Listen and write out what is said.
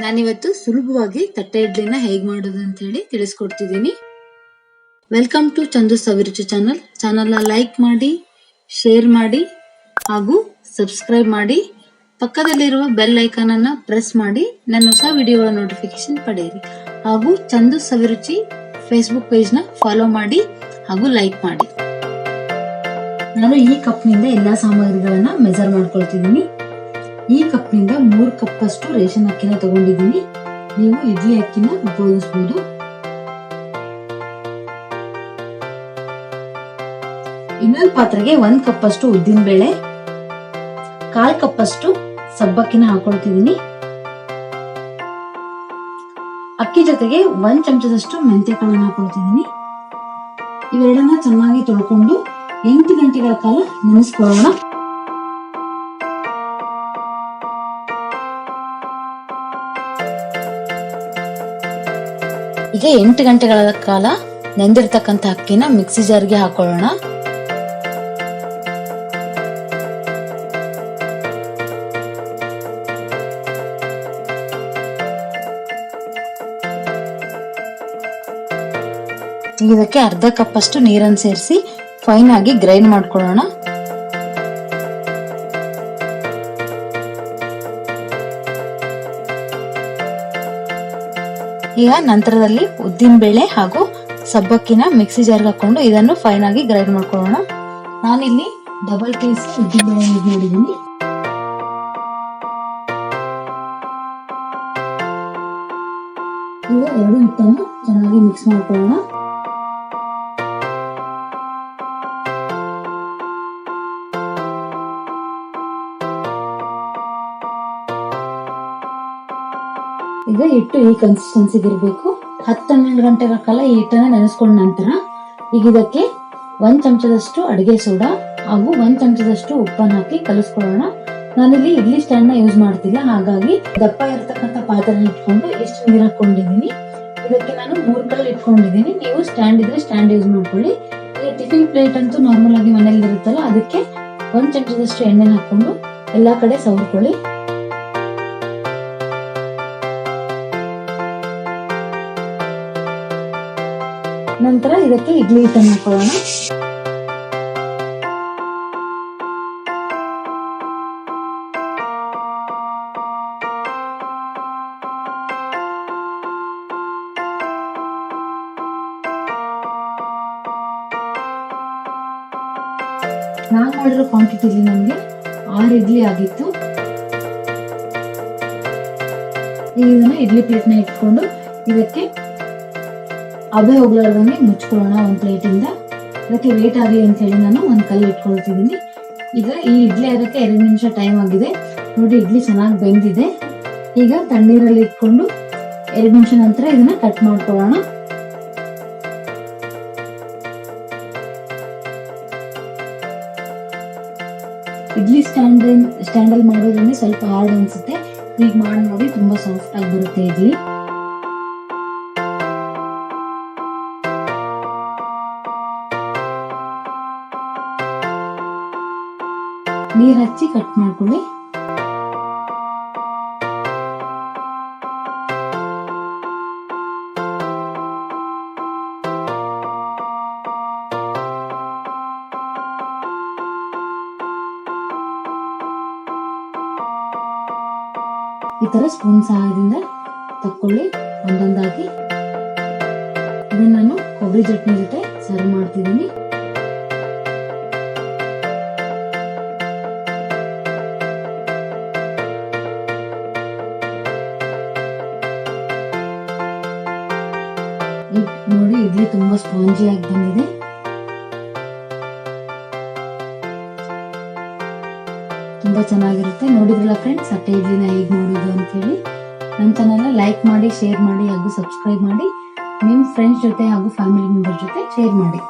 ನಾನಿವತ್ತು ಸುಲಭವಾಗಿ ತಟ್ಟೆ ಇಡ್ಲಿನ ಹೇಗ್ ಮಾಡೋದು ಅಂತ ಹೇಳಿ ತಿಳಿಸ್ಕೊಡ್ತಿದ್ದೀನಿ. Welcome to Chandu Saviruchi channel like ಮಾಡಿ, ಶೇರ್ ಮಾಡಿ ಹಾಗೂ ಸಬ್ಸ್ಕ್ರೈಬ್ ಮಾಡಿ. ಪಕ್ಕದಲ್ಲಿರುವ ಬೆಲ್ ಐಕಾನ್ ಅನ್ನ ಪ್ರೆಸ್ ಮಾಡಿ ನನ್ನ ಹೊಸ ವಿಡಿಯೋಗಳ ನೋಟಿಫಿಕೇಶನ್ ಪಡೆಯಿರಿ. ಹಾಗೂ ಚಂದು ಸವಿರುಚಿ ಫೇಸ್ಬುಕ್ ಪೇಜ್ ನ ಫಾಲೋ ಮಾಡಿ ಹಾಗೂ ಲೈಕ್ ಮಾಡಿ. ನಾನು ಈ ಕಪ್ ನಿಂದ ಎಲ್ಲಾ ಸಾಮಗ್ರಿಗಳನ್ನ ಮೆಜರ್ ಮಾಡ್ಕೊಳ್ತಿದ್ದೀನಿ. ಈ ಕಪ್ ನಿಂದ 3 ಕಪ್ ಅಷ್ಟು ರೇಷನ್ ಅಕ್ಕಿನ ತಗೊಂಡಿದ್ದೀನಿ. ನೀವು ಇಡ್ಲಿ ಅಕ್ಕಿನ ಉಪಯೋಗಿಸಬಹುದು. ಇನ್ನೊಂದು ಪಾತ್ರೆಗೆ 1 ಕಪ್ ಅಷ್ಟು ಉದ್ದಿನ ಬೇಳೆ, 1/4 ಕಪ್ ಅಷ್ಟು ಸಬ್ಬಕ್ಕಿನ ಹಾಕೊಳ್ತಿದ್ದೀನಿ. ಅಕ್ಕಿ ಜೊತೆಗೆ 1 ಚಮಚದಷ್ಟು ಮೆಂತ್ಯ ಕಾಳನ್ನ ಹಾಕೊಳ್ತಿದ್ದೀನಿ. ಇವೆರಡನ್ನ ಚೆನ್ನಾಗಿ ತೊಳ್ಕೊಂಡು 8 ಗಂಟೆಗಳ ಕಾಲ ನೆನೆಸ್ಕೊಳ್ಳೋಣ. ಈಗ 8 ಗಂಟೆಗಳ ಕಾಲ ನೆಂದಿರ್ತಕ್ಕಂಥ ಅಕ್ಕಿನ ಮಿಕ್ಸಿ ಜಾರ್ಗೆ ಹಾಕೊಳ್ಳೋಣ. ಇದಕ್ಕೆ 1/2 ಕಪ್ ಅಷ್ಟು ನೀರನ್ನು ಸೇರಿಸಿ ಫೈನ್ ಆಗಿ ಗ್ರೈಂಡ್ ಮಾಡ್ಕೊಳ್ಳೋಣ. ಈಗ ನಂತರದಲ್ಲಿ ಉದ್ದಿನ ಬೇಳೆ ಹಾಗೂ ಸಬ್ಬಕ್ಕಿನ ಮಿಕ್ಸಿ ಜಾರ್ಗೆ ಹಾಕೊಂಡು ಇದನ್ನು ಫೈನ್ ಆಗಿ ಗ್ರೈಂಡ್ ಮಾಡ್ಕೊಳ್ಳೋಣ. ನಾನಿಲ್ಲಿ ಡಬಲ್ ಕೇಸ್ ಉದ್ದಿನ ಬೇಳೆ ಯೂಸ್ ಮಾಡಿದ್ದೀನಿ. ಈಗ 2 ಹಿಟ್ಟನ್ನು ಚೆನ್ನಾಗಿ ಮಿಕ್ಸ್ ಮಾಡ್ಕೊಳ್ಳೋಣ. ಈಗ ಹಿಟ್ಟು ಈ ಕನ್ಸಿಸ್ಟೆನ್ಸಿಗೆ ಇರಬೇಕು. 10-12 ಗಂಟೆಗಳ ಕಾಲ ಈ ಹಿಟ್ಟನ್ನ ನೆನೆಸ್ಕೊಂಡ ನಂತರ ಈಗ ಇದಕ್ಕೆ 1 ಚಮಚದಷ್ಟು ಅಡಿಗೆ ಸೋಡಾ ಹಾಗೂ 1 ಚಮಚದಷ್ಟು ಉಪ್ಪನ್ನು ಹಾಕಿ ಕಲಿಸ್ಕೊಳ್ಳೋಣ. ನಾನಿಲ್ಲಿ ಇಡ್ಲಿ ಸ್ಟ್ಯಾಂಡ್ ನ ಯೂಸ್ ಮಾಡ್ತಿಲ್ಲ, ಹಾಗಾಗಿ ದಪ್ಪ ಇರತಕ್ಕಂಥ ಪಾತ್ರೆ ಇಟ್ಕೊಂಡು ಎಷ್ಟು ನೀರು ಹಾಕೊಂಡಿದ್ದೀನಿ. ಇದಕ್ಕೆ ನಾನು 3 ಕಲ್ಲು ಇಟ್ಕೊಂಡಿದ್ದೀನಿ. ನೀವು ಸ್ಟ್ಯಾಂಡ್ ಇದ್ರೆ ಸ್ಟ್ಯಾಂಡ್ ಯೂಸ್ ಮಾಡ್ಕೊಳ್ಳಿ. ಈಗ ಟಿಫಿನ್ ಪ್ಲೇಟ್ ಅಂತೂ ನಾರ್ಮಲ್ ಆಗಿ ಮನೇಲಿ ಇರುತ್ತಲ್ಲ, ಅದಕ್ಕೆ 1 ಚಮಚದಷ್ಟು ಎಣ್ಣೆ ಹಾಕೊಂಡು ಎಲ್ಲಾ ಕಡೆ ಸವರ್ಕೊಳ್ಳಿ. ನಂತರ ಇದಕ್ಕೆ ಇಡ್ಲಿ ಹಿಟ್ಟನ್ನು ಹಾಕೊಳ್ಳೋಣ. ನಾನು ಮಾಡಿರೋ ಕ್ವಾಂಟಿಟಿಲಿ ನನಗೆ 6 ಇಡ್ಲಿ ಆಗಿತ್ತು. ಈಗ ಇದನ್ನ ಇಡ್ಲಿ ಪ್ಲೇಟ್ ನ ಇಟ್ಕೊಂಡು ಇದಕ್ಕೆ ಅಬೆ ಹೋಗ್ಲಾರ್ದಂಗೆ ಮುಚ್ಕೊಳ್ಳೋಣ ಒಂದು ಪ್ಲೇಟ್ ಇಂದ. ಇದಕ್ಕೆ ವೇಟ್ ಆಗಲಿ ಅಂತ ಹೇಳಿ ನಾನು 1 ಕಲ್ಲು ಇಟ್ಕೊಳ್ತಿದ್ದೀನಿ. ಈಗ ಈ ಇಡ್ಲಿ ಅದಕ್ಕೆ 2 ನಿಮಿಷ ಟೈಮ್ ಆಗಿದೆ. ನೋಡಿ, ಇಡ್ಲಿ ಚೆನ್ನಾಗಿ ಬೆಂದಿದೆ. ಈಗ ತಣ್ಣೀರಲ್ಲಿ ಇಟ್ಕೊಂಡು 2 ನಿಮಿಷ ನಂತರ ಇದನ್ನ ಕಟ್ ಮಾಡ್ಕೊಳ್ಳೋಣ. ಇಡ್ಲಿ ಸ್ಟ್ಯಾಂಡಲ್ಲಿ ಮಾಡೋದ್ರಿಂದ ಸ್ವಲ್ಪ ಹಾರ್ಡ್ ಅನ್ಸುತ್ತೆ. ಈಗ ಮಾಡಿ ನೋಡಿ, ತುಂಬಾ ಸಾಫ್ಟ್ ಆಗಿ ಬರುತ್ತೆ ಇಡ್ಲಿ. ನೀರ್ ಹಚ್ಚಿ ಕಟ್ ಮಾಡ್ಕೊಳ್ಳಿ. ಈ ತರ ಸ್ಪೂನ್ ಸಹಾಯದಿಂದ ತಕ್ಕೊಳ್ಳಿ ಒಂದೊಂದಾಗಿ. ಇದನ್ನ ನಾನು ಕೊಬ್ಬರಿ ಚಟ್ನಿ ಜೊತೆ ಸರ್ವ್ ಮಾಡ್ತಿದ್ದೀನಿ. ನೋಡಿ, ಇಡ್ಲಿ ತುಂಬಾ ಸ್ಪಾಂಜಿ ಆಗಿ ಬಂದಿದೆ. ತುಂಬಾ ಚೆನ್ನಾಗಿರುತ್ತೆ. ನೋಡಿದ್ರಲ್ಲ ಫ್ರೆಂಡ್ಸ್, ತಟ್ಟೆ ಇಡ್ಲಿನ ಹೇಗೆ ಮಾಡೋದು ಅಂತ ಹೇಳಿ. ನನ್ನ ಚಾನೆಲ್ನ ಲೈಕ್ ಮಾಡಿ, ಶೇರ್ ಮಾಡಿ ಹಾಗೂ ಸಬ್ಸ್ಕ್ರೈಬ್ ಮಾಡಿ. ನಿಮ್ಮ ಫ್ರೆಂಡ್ಸ್ ಜೊತೆ ಹಾಗೂ ಫ್ಯಾಮಿಲಿ ಮೆಂಬರ್ ಜೊತೆ ಶೇರ್ ಮಾಡಿ.